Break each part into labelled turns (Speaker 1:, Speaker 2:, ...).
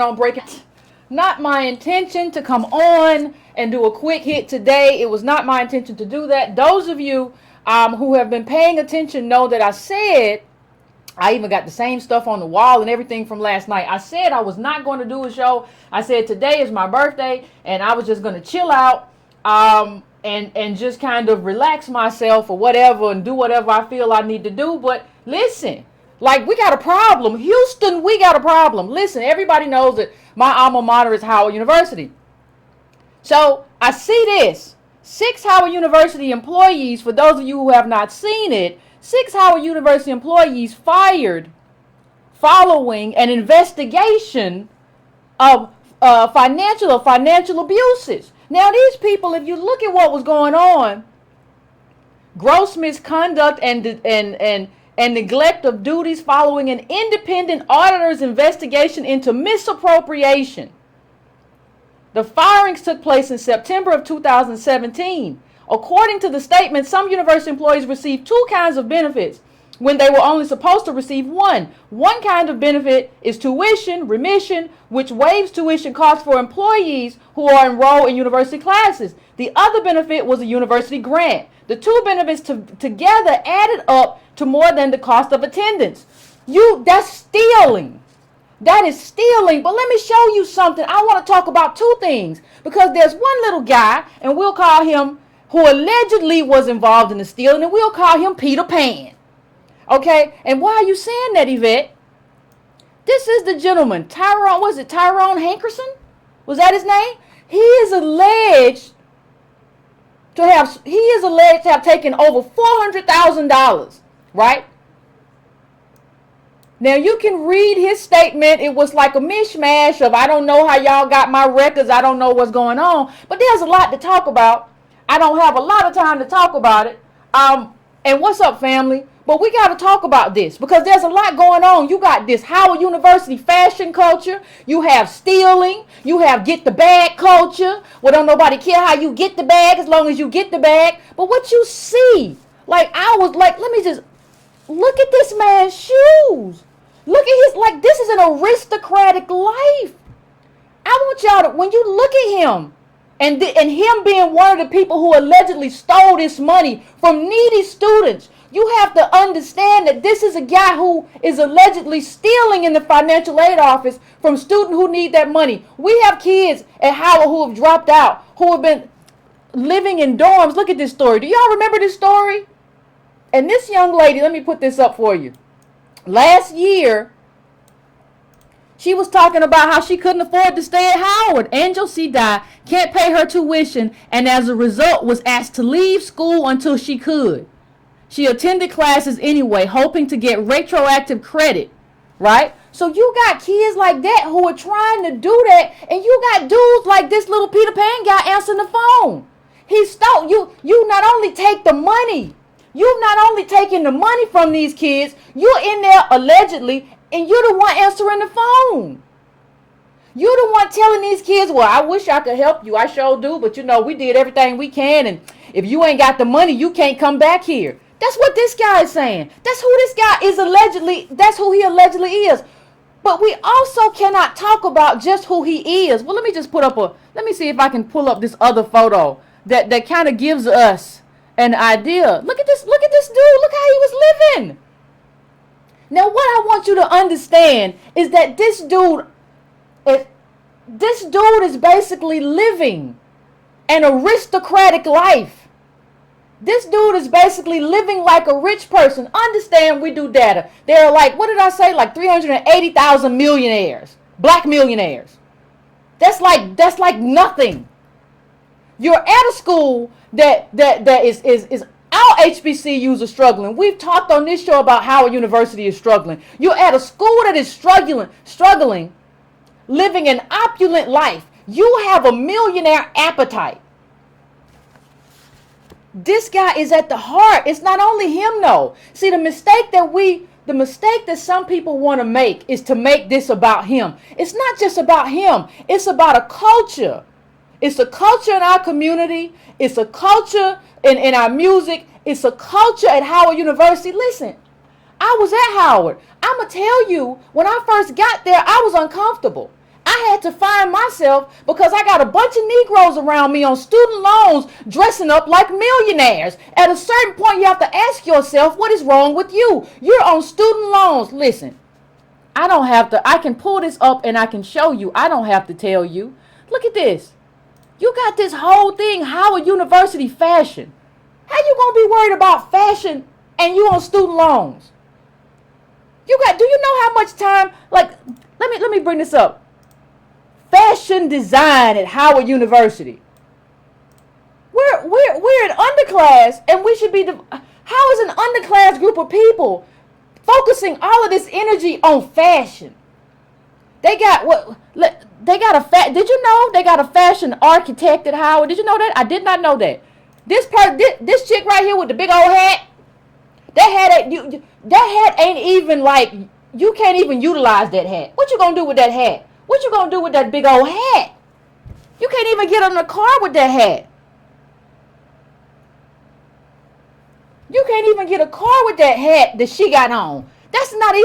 Speaker 1: on breaking. Not my intention to come on and do a quick hit today. It was not my intention to do that. Those of you who have been paying attention know that I said, I even got the same stuff on the wall and everything from last night. I said I was not going to do a show. I said today is my birthday and I was just going to chill out and just kind of relax myself or whatever and do whatever I feel I need to do. But listen, like, we got a problem. Houston, we got a problem. Listen, everybody knows that my alma mater is Howard University. So I see this. 6 Howard University employees, for those of you who have not seen it, 6 Howard University employees fired following an investigation of financial abuses. Now, these people, if you look at what was going on, gross misconduct and neglect of duties following an independent auditor's investigation into misappropriation. The firings took place in September of 2017. According to the statement, some university employees received 2 kinds of benefits when they were only supposed to receive one. One kind of benefit is tuition remission, which waives tuition costs for employees who are enrolled in university classes. The other benefit was a university grant. The 2 benefits together added up to more than the cost of attendance. That's stealing. That is stealing. But let me show you something. I want to talk about 2 things, because there's one little guy, and we'll call him, who allegedly was involved in the stealing, and we'll call him Peter Pan. Okay? And why are you saying that, Yvette? This is the gentleman, Tyrone Hankerson? Was that his name? He is alleged to have taken over $400,000, right? Now, you can read his statement. It was like a mishmash of, I don't know how y'all got my records. I don't know what's going on. But there's a lot to talk about. I don't have a lot of time to talk about it. And what's up, family? But we got to talk about this because there's a lot going on. You got this Howard University fashion culture. You have stealing. You have get the bag culture. Well, don't nobody care how you get the bag as long as you get the bag. But what you see, like, I was like, let me just look at this man's shoes. Look at this is an aristocratic life. I want y'all to, when you look at him, and him being one of the people who allegedly stole this money from needy students, you have to understand that this is a guy who is allegedly stealing in the financial aid office from students who need that money. We have kids at Howard who have dropped out, who have been living in dorms. Look at this story. Do y'all remember this story? And this young lady, let me put this up for you. Last year, she was talking about how she couldn't afford to stay at Howard. Angel C. Dye can't pay her tuition and as a result was asked to leave school until she could. She attended classes anyway, hoping to get retroactive credit, right? So you got kids like that who are trying to do that, and you got dudes like this little Peter Pan guy answering the phone. He stole you. You not only take the money, you've not only taken the money from these kids, you're in there allegedly, and you're the one answering the phone. You're the one telling these kids, well, I wish I could help you. I sure do, but we did everything we can, and if you ain't got the money, you can't come back here. That's what this guy is saying. That's who this guy is allegedly. That's who he allegedly is. But we also cannot talk about just who he is. Well, let me just let me see if I can pull up this other photo that kind of gives us an idea. Look at this dude. Look how he was living. Now, what I want you to understand is that this dude is basically living an aristocratic life. This dude is basically living like a rich person. Understand, we do data. There are like 380,000 millionaires, black millionaires. That's like nothing. You're at a school that is our HBCUs are struggling. We've talked on this show about how a university is struggling. You're at a school that is struggling, living an opulent life. You have a millionaire appetite. This guy is at the heart. It's not only him, though. See, the mistake that some people want to make is to make this about him. It's not just about him. It's about a culture. It's a culture in our community. It's a culture in our music. It's a culture at Howard University. Listen, I was at Howard. I'm going to tell you, when I first got there, I was uncomfortable. I I had to find myself because I got a bunch of Negroes around me on student loans dressing up like millionaires. At a certain point, you have to ask yourself, what is wrong with you? You're on student loans. Listen, I can pull this up and I can show you. I don't have to tell you. Look at this. You got this whole thing, Howard University fashion. How you going to be worried about fashion and you on student loans? Do you know how much time, like, let me bring this up. Fashion design at Howard University. We're an underclass, and we should be how is an underclass group of people focusing all of this energy on fashion? Did you know they got a fashion architect at Howard? Did you know that? I did not know that. This chick right here with the big old hat, that hat ain't even like, you can't even utilize that hat. What you gonna do with that hat? What you gonna do with that big old hat? You can't even get in the car with that hat. You can't even get a car with that hat that she got on. That's not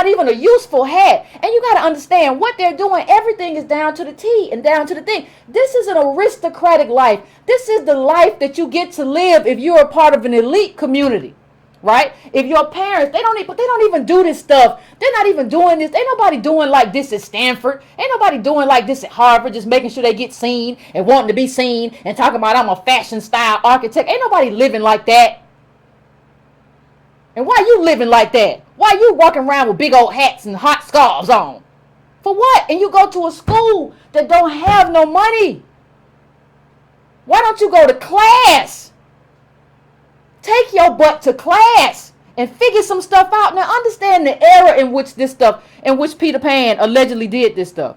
Speaker 1: even a useful hat. And you got to understand what they're doing. Everything is down to the T and down to the thing. This is an aristocratic life. This is the life that you get to live if you're a part of an elite community, right? If your parents, they don't even do this stuff. They're not even doing this. Ain't nobody doing like this at Stanford. Ain't nobody doing like this at Harvard, just making sure they get seen and wanting to be seen and talking about I'm a fashion style architect. Ain't nobody living like that. And why you living like that? Why you walking around with big old hats and hot scarves on? For what? And you go to a school that don't have no money. Why don't you go to class? Take your butt to class and figure some stuff out. Now understand the era in which Peter Pan allegedly did this stuff.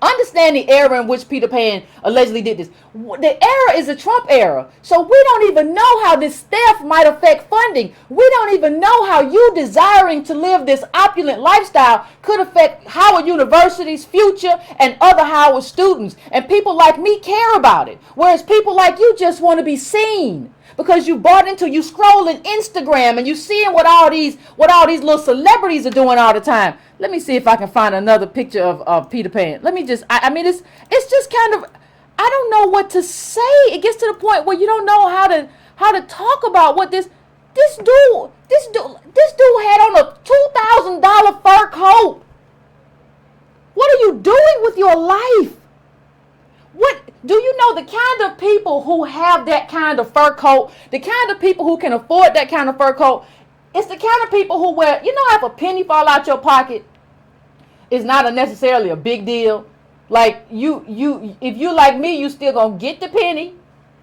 Speaker 1: Understand the era in which Peter Pan allegedly did this. The era is the Trump era. So we don't even know how this theft might affect funding. We don't even know how you desiring to live this opulent lifestyle could affect Howard University's future and other Howard students. And people like me care about it. Whereas people like you just want to be seen. Because you scrolling Instagram and you seeing what all these little celebrities are doing all the time. Let me see if I can find another picture of Peter Pan. Let me just, it's just kind of, I don't know what to say. It gets to the point where you don't know how to talk about what this dude had on a $2,000 fur coat. What are you doing with your life? What do you know the kind of people who have that kind of fur coat, the kind of people who can afford that kind of fur coat? It's the kind of people who wear, if a penny fall out your pocket, it's not necessarily a big deal. Like if you like me, you still gonna get the penny.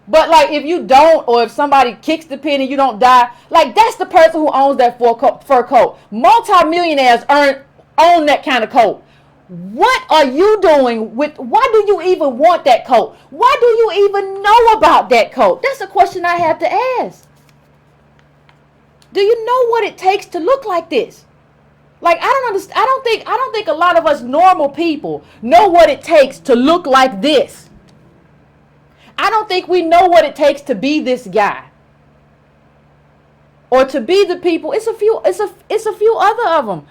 Speaker 1: But like if you don't, or if somebody kicks the penny, you don't die. Like that's the person who owns that fur coat. Multi-millionaires own that kind of coat. What are you doing why do you even want that coat? Why do you even know about that coat? That's a question I have to ask. Do you know what it takes to look like this? Like, I don't understand. I don't think a lot of us normal people know what it takes to look like this. I don't think we know what it takes to be this guy. Or to be the people. It's a few other of them.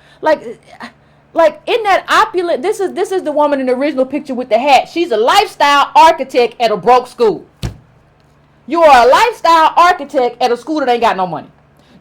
Speaker 1: Like in that opulent, this is the woman in the original picture with the hat. She's a lifestyle architect at a broke school. You are a lifestyle architect at a school that ain't got no money.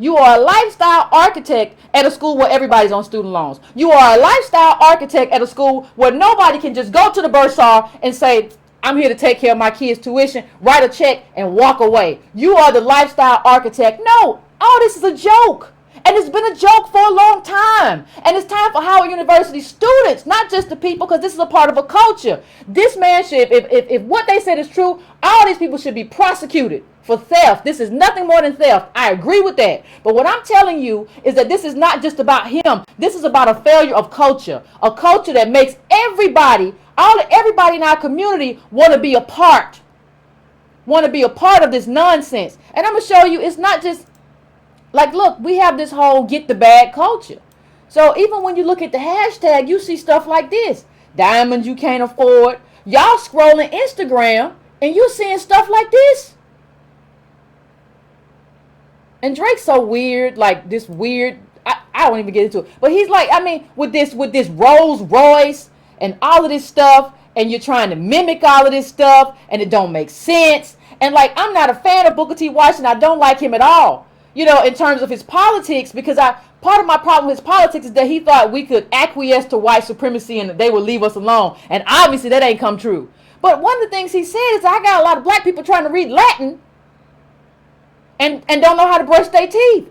Speaker 1: You are a lifestyle architect at a school where everybody's on student loans. You are a lifestyle architect at a school where nobody can just go to the bursar and say, I'm here to take care of my kids' tuition, write a check, and walk away. You are the lifestyle architect. No, all this is a joke. And it's been a joke for a long time. And it's time for Howard University students, not just the people, because this is a part of a culture. This man should, if what they said is true, all these people should be prosecuted for theft. This is nothing more than theft. I agree with that. But what I'm telling you is that this is not just about him. This is about a failure of culture. A culture that makes everybody in our community want to be a part. Want to be a part of this nonsense. And I'm going to show you, it's not just, like, look, we have this whole get the bag culture. So even when you look at the hashtag, you see stuff like this. Diamonds you can't afford. Y'all scrolling Instagram and you seeing stuff like this. And Drake's so weird, like this weird, I won't even get into it. But he's like, with this Rolls Royce and all of this stuff, and you're trying to mimic all of this stuff, and it don't make sense. And like, I'm not a fan of Booker T. Washington. I don't like him at all, you know, in terms of his politics, because part of my problem with his politics is that he thought we could acquiesce to white supremacy and that they would leave us alone. And obviously that ain't come true. But one of the things he said is, I got a lot of black people trying to read Latin and don't know how to brush their teeth.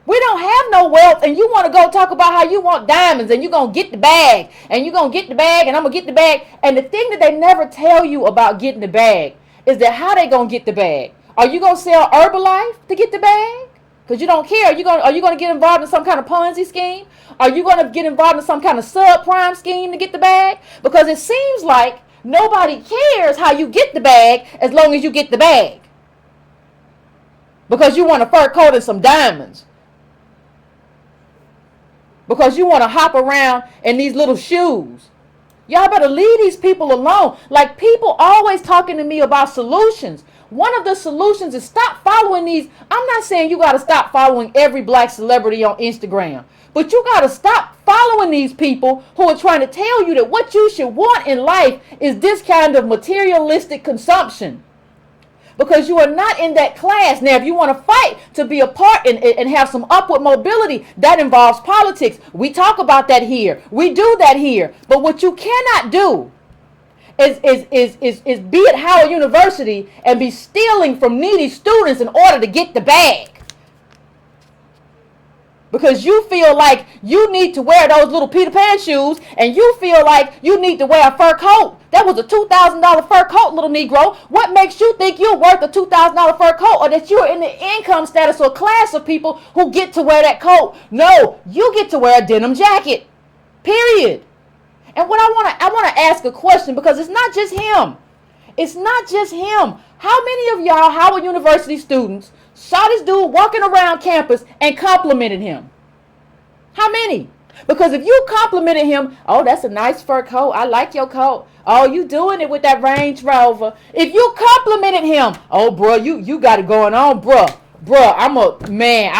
Speaker 1: We don't have no wealth, and you want to go talk about how you want diamonds, and you're going to get the bag, and you're going to get the bag, and I'm going to get the bag. And the thing that they never tell you about getting the bag is that how they going to get the bag. Are you going to sell Herbalife to get the bag? Because you don't care. Are you going to get involved in some kind of Ponzi scheme? Are you going to get involved in some kind of subprime scheme to get the bag? Because it seems like nobody cares how you get the bag as long as you get the bag. Because you want a fur coat and some diamonds. Because you want to hop around in these little shoes. Y'all better leave these people alone. Like, people always talking to me about solutions. One of the solutions is stop following these. I'm not saying you got to stop following every black celebrity on Instagram. But you got to stop following these people who are trying to tell you that what you should want in life is this kind of materialistic consumption. Because you are not in that class. Now, if you want to fight to be a part and have some upward mobility, that involves politics. We talk about that here. We do that here. But what you cannot do is be at Howard University and be stealing from needy students in order to get the bag. Because you feel like you need to wear those little Peter Pan shoes, and you feel like you need to wear a fur coat. That was a $2,000 fur coat, little Negro. What makes you think you're worth a $2,000 fur coat, or that you're in the income status or class of people who get to wear that coat? No, you get to wear a denim jacket. Period. And what I want to ask a question, because it's not just him. It's not just him. How many of y'all Howard University students saw this dude walking around campus and complimented him? How many? Because if you complimented him, oh, that's a nice fur coat. I like your coat. Oh, you doing it with that Range Rover. If you complimented him, oh, bro, you got it going on, bro. I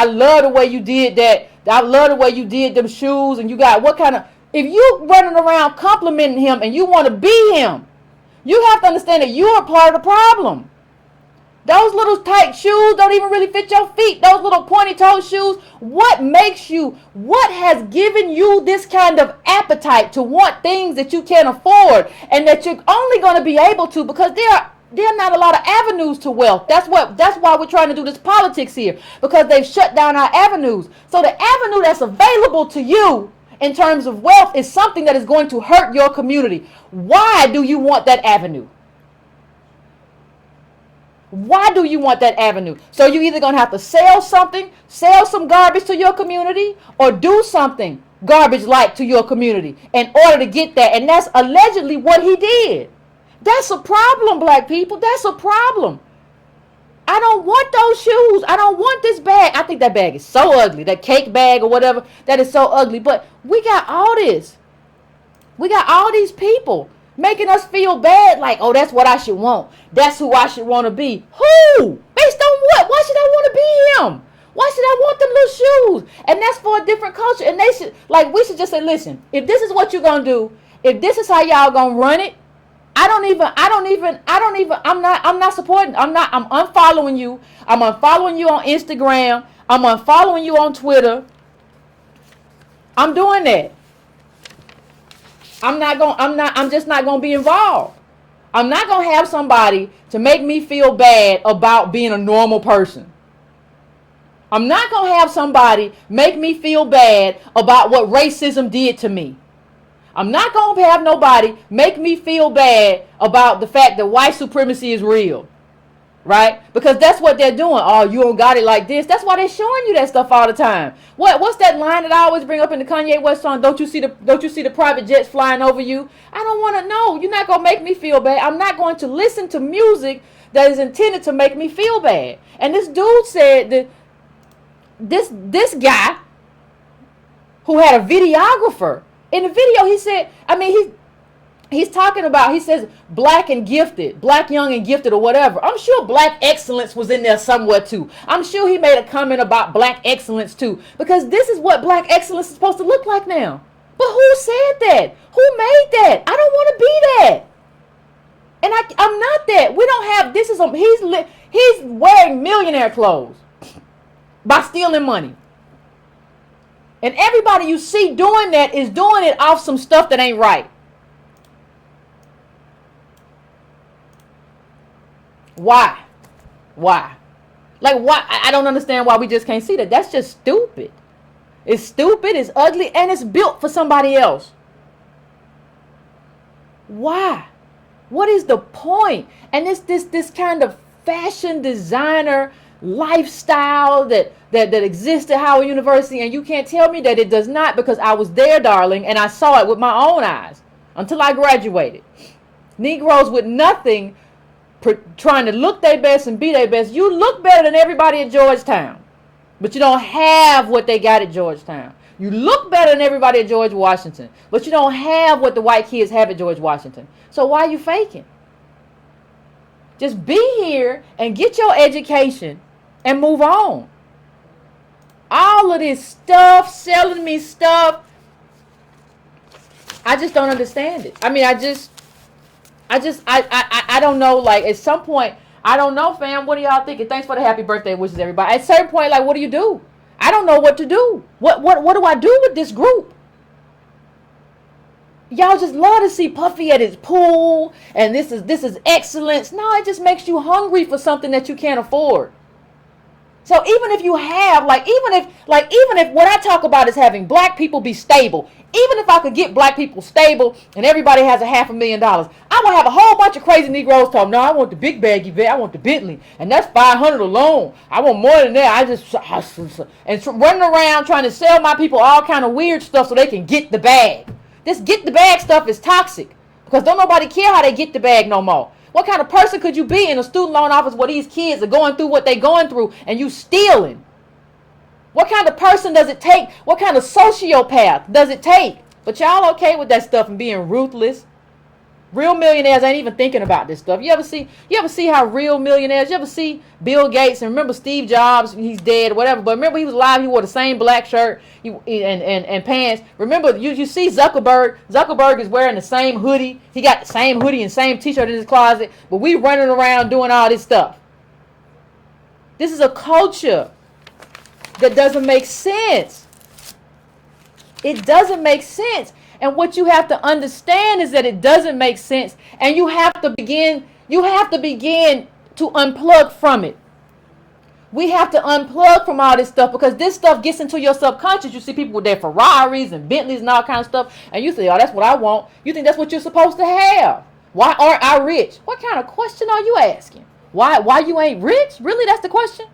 Speaker 1: love the way you did that. I love the way you did them shoes, and you got what kind of, if you running around complimenting him and you want to be him, you have to understand that you are part of the problem. Those little tight shoes don't even really fit your feet. Those little pointy-toe shoes. What has given you this kind of appetite to want things that you can't afford and that you're only going to be able to because there are not a lot of avenues to wealth. That's why we're trying to do this politics here, because they've shut down our avenues. So the avenue that's available to you in terms of wealth is something that is going to hurt your community. Why do you want that avenue? Why do you want that avenue? So you're either going to have to sell some garbage to your community, or do something garbage-like to your community in order to get that. And that's allegedly what he did. That's a problem, black people. That's a problem. I don't want those shoes. I don't want this bag. I think that bag is so ugly. That cake bag or whatever, that is so ugly. But we got all this. We got all these people making us feel bad, like, oh, that's what I should want. That's who I should want to be. Who? Based on what? Why should I want to be him? Why should I want them little shoes? And that's for a different culture. And they should, like, we should just say, listen, if this is what you're going to do, if this is how y'all going to run it, I'm not supporting. I'm unfollowing you. I'm unfollowing you on Instagram. I'm unfollowing you on Twitter. I'm doing that. I'm just not going to be involved. I'm not going to have somebody to make me feel bad about being a normal person. I'm not going to have somebody make me feel bad about what racism did to me. I'm not going to have nobody make me feel bad about the fact that white supremacy is real. Right? Because that's what they're doing. Oh, you don't got it like this. That's why they're showing you that stuff all the time. What's that line that I always bring up in the Kanye West song? Don't you see the private jets flying over you? I don't want to know. You're not going to make me feel bad. I'm not going to listen to music that is intended to make me feel bad. And this dude said that this guy who had a videographer, in the video he said, he's talking about, he says black and gifted, black, young and gifted or whatever. I'm sure black excellence was in there somewhere too. I'm sure he made a comment about black excellence too, because this is what black excellence is supposed to look like now. But who said that? Who made that? I don't want to be that. And I'm not that. We don't have, this is, he's wearing millionaire clothes by stealing money. And everybody you see doing that is doing it off some stuff that ain't right. Why? Why? Like, why? I don't understand why we just can't see that. That's just stupid. It's stupid, it's ugly, and it's built for somebody else. Why? What is the point? And this kind of fashion designer lifestyle that exists at Howard University, and you can't tell me that it does not, because I was there, darling, and I saw it with my own eyes until I graduated. Negroes with nothing, trying to look their best and be their best. You look better than everybody at Georgetown, but you don't have what they got at Georgetown. You look better than everybody at George Washington, but you don't have what the white kids have at George Washington. So why are you faking? Just be here and get your education and move on. All of this stuff, selling me stuff, I just don't understand it. I mean, I don't know, like, at some point, I don't know, fam, what are y'all thinking? Thanks for the happy birthday wishes, everybody. At a certain point, like, what do you do? I don't know what to do. What do I do with this group? Y'all just love to see Puffy at his pool, and this is excellence. No, it just makes you hungry for something that you can't afford. So even if you have, even if what I talk about is having black people be stable, even if I could get black people stable and everybody has $500,000, I would have a whole bunch of crazy Negroes talking, no, I want the big bag, Yvette, I want the Bentley, and that's $500 alone. I want more than that. And running around trying to sell my people all kind of weird stuff so they can get the bag. This get the bag stuff is toxic, because don't nobody care how they get the bag no more. What kind of person could you be in a student loan office where these kids are going through what they're going through and you stealing? What kind of person does it take? What kind of sociopath does it take? But y'all okay with that stuff and being ruthless? Real millionaires ain't even thinking about this stuff. You ever see how real millionaires, you ever see Bill Gates, and remember Steve Jobs, he's dead or whatever, but remember he was alive, he wore the same black shirt and pants. Remember, you see Zuckerberg is wearing the same hoodie. He got the same hoodie and same t-shirt in his closet, but we running around doing all this stuff. This is a culture that doesn't make sense. It doesn't make sense. And what you have to understand is that it doesn't make sense, and you have to begin to unplug from it. We have to unplug from all this stuff, because this stuff gets into your subconscious. You see people with their Ferraris and Bentleys and all kinds of stuff, and you say, oh, that's what I want. You think that's what you're supposed to have. Why aren't I rich? What kind of question are you asking? Why you ain't rich? Really, that's the question?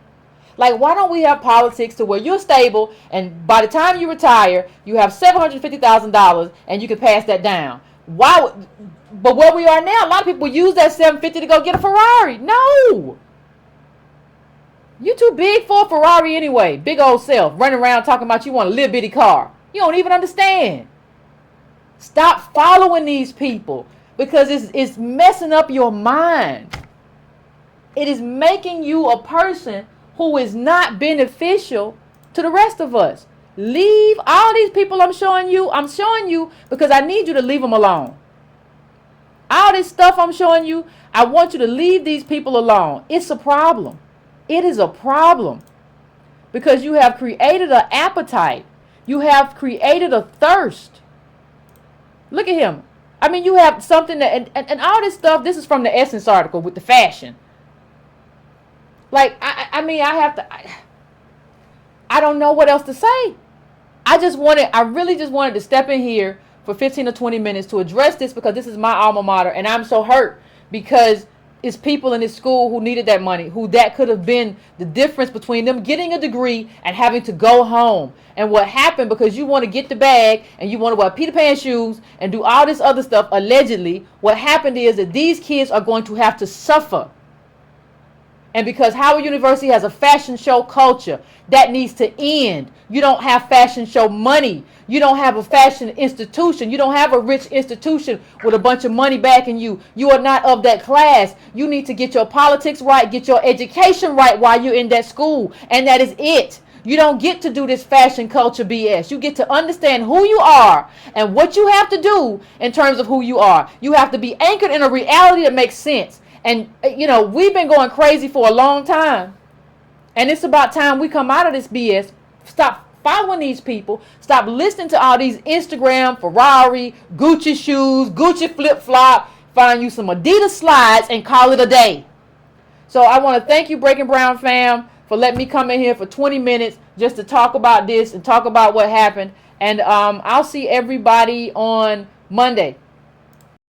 Speaker 1: Like, why don't we have politics to where you're stable, and by the time you retire, you have $750,000 and you can pass that down? Why? But where we are now, a lot of people use that $750 to go get a Ferrari. No. You too big for a Ferrari anyway. Big old self running around talking about you want a little bitty car. You don't even understand. Stop following these people, because it's messing up your mind. It is making you a person who is not beneficial to the rest of us. Leave all these people I'm showing you because I need you to leave them alone. All this stuff I'm showing you, I want you to leave these people alone. It's a problem. It is a problem, because you have created an appetite. You have created a thirst. Look at him. I mean, you have something that, and all this stuff, this is from the Essence article with the fashion. Like, I don't know what else to say. I really just wanted to step in here for 15 or 20 minutes to address this, because this is my alma mater, and I'm so hurt because it's people in this school who needed that money, who that could have been the difference between them getting a degree and having to go home. And what happened, because you want to get the bag and you want to wear Peter Pan shoes and do all this other stuff, allegedly, what happened is that these kids are going to have to suffer. And because Howard University has a fashion show culture, that needs to end. You don't have fashion show money. You don't have a fashion institution. You don't have a rich institution with a bunch of money backing you. You are not of that class. You need to get your politics right, get your education right while you're in that school. And that is it. You don't get to do this fashion culture BS. You get to understand who you are and what you have to do in terms of who you are. You have to be anchored in a reality that makes sense. And, you know, we've been going crazy for a long time. And it's about time we come out of this BS. Stop following these people. Stop listening to all these Instagram, Ferrari, Gucci shoes, Gucci flip-flop. Find you some Adidas slides and call it a day. So I want to thank you, Breaking Brown fam, for letting me come in here for 20 minutes just to talk about this and talk about what happened. And I'll see everybody on Monday.